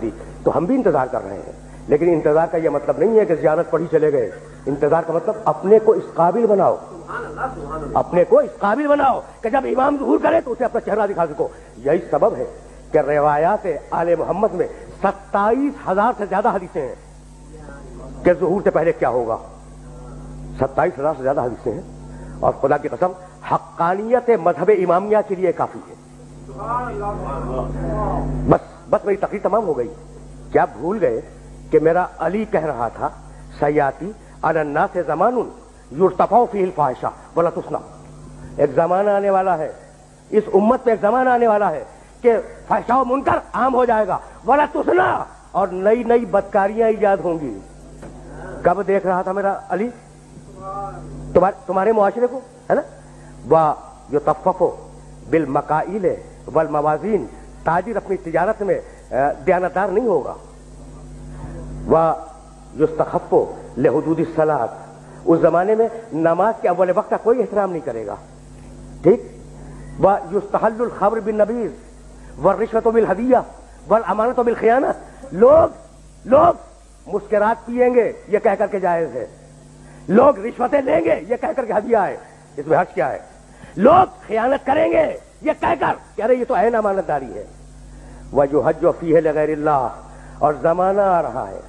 دی تو ہم بھی انتظار کر رہے ہیں، لیکن انتظار کا یہ مطلب نہیں ہے کہ زیارت پڑھی چلے گئے. انتظار کا مطلب اپنے کو اس قابل بناؤ، اپنے کو اس قابل بناؤ کہ جب امام ظہور کرے تو اسے اپنا چہرہ دکھا سکو. یہی سبب ہے کہ روایات آل محمد میں 27,000 سے زیادہ حدیثیں ہیں کہ ظہور سے پہلے کیا ہوگا. 27,000 سے زیادہ حدیثیں ہیں، اور خدا کی قسم حقانیت مذہب امامیہ کے لیے کافی ہے. بس میری تقریر تمام ہو گئی. کیا بھول گئے کہ میرا علی کہہ رہا تھا سیاتی علی الناس زمان یرتفع فیہ الفاحشہ ولا تسنى. ایک زمانہ آنے والا ہے، اس امت پہ ایک زمانہ آنے والا ہے کہ فحشاء و منکر عام ہو جائے گا، ولا تسنى، اور نئی نئی بدکاریاں ایجاد ہوں گی. کب دیکھ رہا تھا میرا علی تمہارے معاشرے کو، ہے نا. وَيُطَفَّفُ بِالْمَكَائِلِ وَالْمَوَازِينِ. تاجر اپنی تجارت میں دیانتدار نہیں ہوگا. وَيُسْتَخَفُّ لِحُدُودِ الصَّلَاةِ. اس زمانے میں نماز کے اول وقت کا کوئی احترام نہیں کرے گا. ٹھیک. وَيُسْتَحَلُّ الْخَمْرُ بِالنَّبِيذِ وَالرِّشْوَةُ بِالْهَدِيَّةِ وَالْأَمَانَةُ بِالْخِيَانَةِ. لوگ مسکرات پیئیں گے یہ کہہ کر کے جائز ہے، لوگ رشوتیں لیں گے یہ کہہ کر کے ہدیہ ہے، اس میں حرج کیا ہے. لوگ خیانت کریں گے یہ کہہ کر کہ ارے یہ تو عین امانت داری ہے. وَيُحَجُّ فِيهِ لِغَيْرِ اللَّهِ. اور زمانہ آ رہا ہے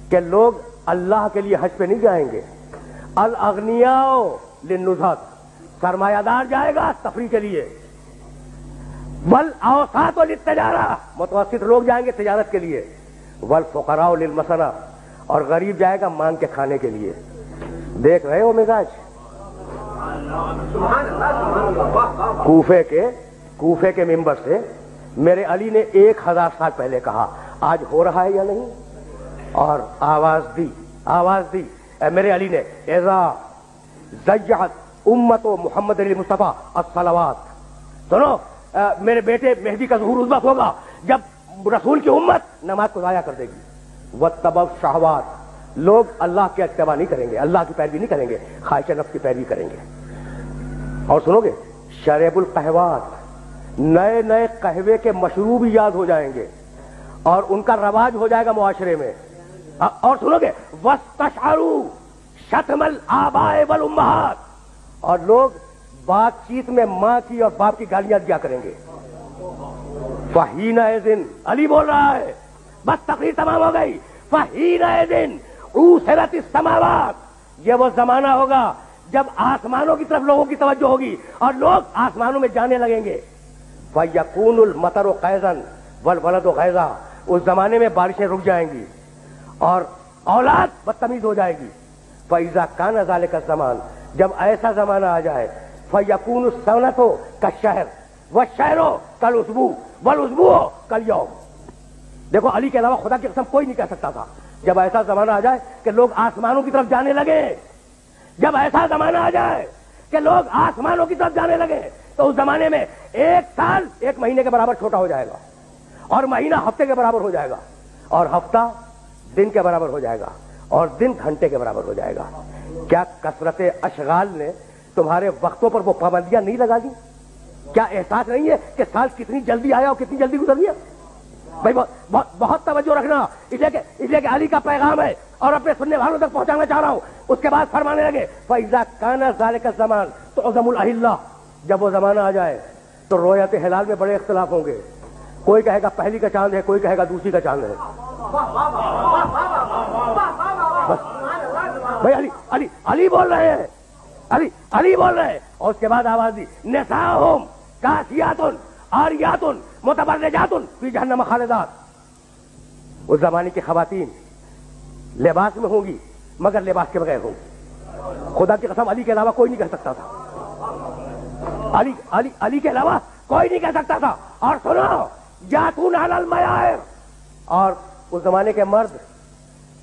کہ لوگ اللہ کے لیے حج پہ نہیں جائیں گے. الاغنیاء للنزہۃ. سرمایہ دار جائے گا تفریح کے لیے. والاوساط للتجارہ. متوسط لوگ جائیں گے تجارت کے لیے. والفقراء للمسنہ. اور غریب جائے گا مانگ کے کھانے کے لیے. دیکھ رہے ہو مزاج کوفے کے منبر سے میرے علی نے 1000 سال پہلے کہا، آج ہو رہا ہے یا نہیں؟ اور آواز دی میرے علی نے، اذا ضیعت امت محمد علی مصطفیٰ الصلوات. سنو، میرے بیٹے مہدی کا ظہور اس وقت ہوگا جب رسول کی امت نماز کو ضائع کر دے گی. واتبعوا الشہوات. لوگ اللہ کے اتباع نہیں کریں گے، اللہ کی پیروی نہیں کریں گے، خواہش نفس کی پیروی کریں گے. اور سنو گے، شریب القہوات. نئے نئے قہوے کے مشروب یاد ہو جائیں گے اور ان کا رواج ہو جائے گا معاشرے میں. اور سنو گے، واستشعروا شتم الآباء والامہات. اور لوگ بات چیت میں ماں کی اور باپ کی گالیاں دیا کریں گے. فحینئذ. علی بول رہا ہے، بس تقریر تمام ہو گئی. فحینئذ اُوسرت السماوات. یہ وہ زمانہ ہوگا جب آسمانوں کی طرف لوگوں کی توجہ ہوگی اور لوگ آسمانوں میں جانے لگیں گے. فَيَكُونُ الْمَطَرُ غَيْظًا وَالْوَلَدُ غَيْظًا. اس زمانے میں بارشیں رک جائیں گی اور اولاد بدتمیز ہو جائے گی. فَإِذَا كَانَ ذَلِكَ الزَّمَانُ. جب ایسا زمانہ آ جائے، فَيَكُونُ السَّنَةُ كَالشَّهْرِ وَالشَّهْرُ كَالْأُسْبُوعِ وَالْأُسْبُوعُ كَالْيَوْمِ. دیکھو، علی کے علاوہ خدا کی قسم کوئی نہیں کہہ سکتا تھا جب ایسا زمانہ آ جائے کہ لوگ آسمانوں کی طرف جانے لگے. جب ایسا زمانہ آ جائے کہ لوگ آسمانوں کی طرف جانے لگے تو اس زمانے میں 1 سال 1 مہینے کے برابر چھوٹا ہو جائے گا، اور مہینہ ہفتے کے برابر ہو جائے گا، اور ہفتہ دن کے برابر ہو جائے گا، اور دن گھنٹے کے برابر ہو جائے گا. کیا کثرت اشغال نے تمہارے وقتوں پر وہ پابندیاں نہیں لگا دی؟ کیا احساس نہیں ہے کہ سال کتنی جلدی آیا اور کتنی جلدی گزر گیا؟ بھائی بہت توجہ رکھنا، اس لیے کہ علی کا پیغام ہے اور اپنے سننے والوں تک پہنچانا چاہ رہا ہوں. اس کے بعد فرمانے لگے، فَإِذَا كَانَ ذَلِكَ الزَّمَانُ تُعْظَمُ الْأَهِلَّةُ. جب وہ زمانہ آ جائے تو رویت ہلال میں بڑے اختلاف ہوں گے. کوئی کہے گا پہلی کا چاند ہے، کوئی کہے گا دوسری کا چاند ہے. بس بھائی علی بول رہے ہیں، علی بول رہے ہیں. اور اس کے بعد آواز دی، نساؤہم کاسیات عاریات متبرجات فی جہنم خالدات. اس زمانے کی خواتین لباس میں ہوں گی مگر لباس کے بغیر ہوں گی. خدا کی قسم علی کے علاوہ کوئی نہیں کہہ سکتا تھا. علی کے علاوہ کوئی نہیں کہہ سکتا تھا. اور سنو، یاتون علی المیائر. اور اس زمانے کے مرد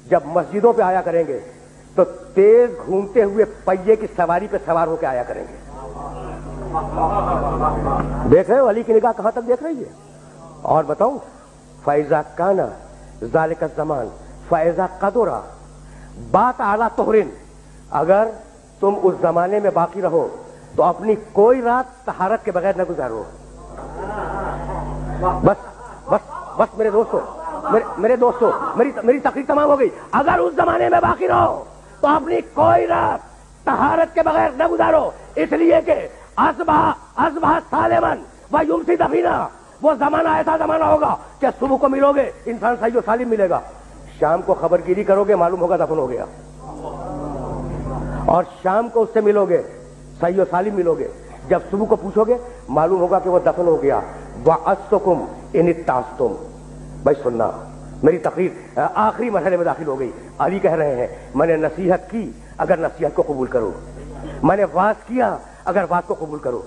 جب مسجدوں پہ آیا کریں گے تو تیز گھومتے ہوئے پہیے کی سواری پہ سوار ہو کے آیا کریں گے. دیکھ رہے ہو علی کی نگاہ کہاں تک دیکھ رہی ہے. اور بتاؤں، فَإِذَا كَانَ ذَلِكَ الزَّمَانُ فَإِذَا قَدُرَ بَاتَ عَلَى طُهْرٍ. اگر تم اس زمانے میں باقی رہو تو اپنی کوئی رات طہارت کے بغیر نہ گزارو. بس میرے دوستو، میرے دوستوں میری تقریر تمام ہو گئی. اگر اس زمانے میں باقی رہو تو اپنی کوئی رات طہارت کے بغیر نہ گزارو, اس لیے کہ اصبح سالمن و یمسی دفینا, وہ زمانہ ایسا زمانہ ہوگا کہ صبح کو ملو گے انسان صحیح و سالم ملے گا, شام کو خبر گیری کرو گے معلوم ہوگا دفن ہو گیا, اور شام کو اس سے ملو گے صحیح و سالم ملو گے, جب صبح کو پوچھو گے معلوم ہوگا کہ وہ دفن ہو گیا. وَأَسْتُكُمْ إِنِ اتَّعَسْتُمْ. بھائی سننا, میری تقریر آخری مرحلے میں داخل ہو گئی. علی کہہ رہے ہیں میں نے نصیحت کی اگر نصیحت کو قبول کرو, میں نے واز کیا اگر واز کو قبول کرو,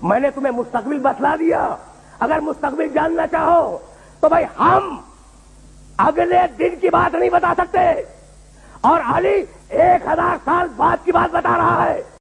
میں نے تمہیں مستقبل بتلا دیا اگر مستقبل جاننا چاہو تو بھائی ہم اگلے دن کی بات نہیں بتا سکتے, اور علی 1000 سال بعد کی بات بتا رہا ہے.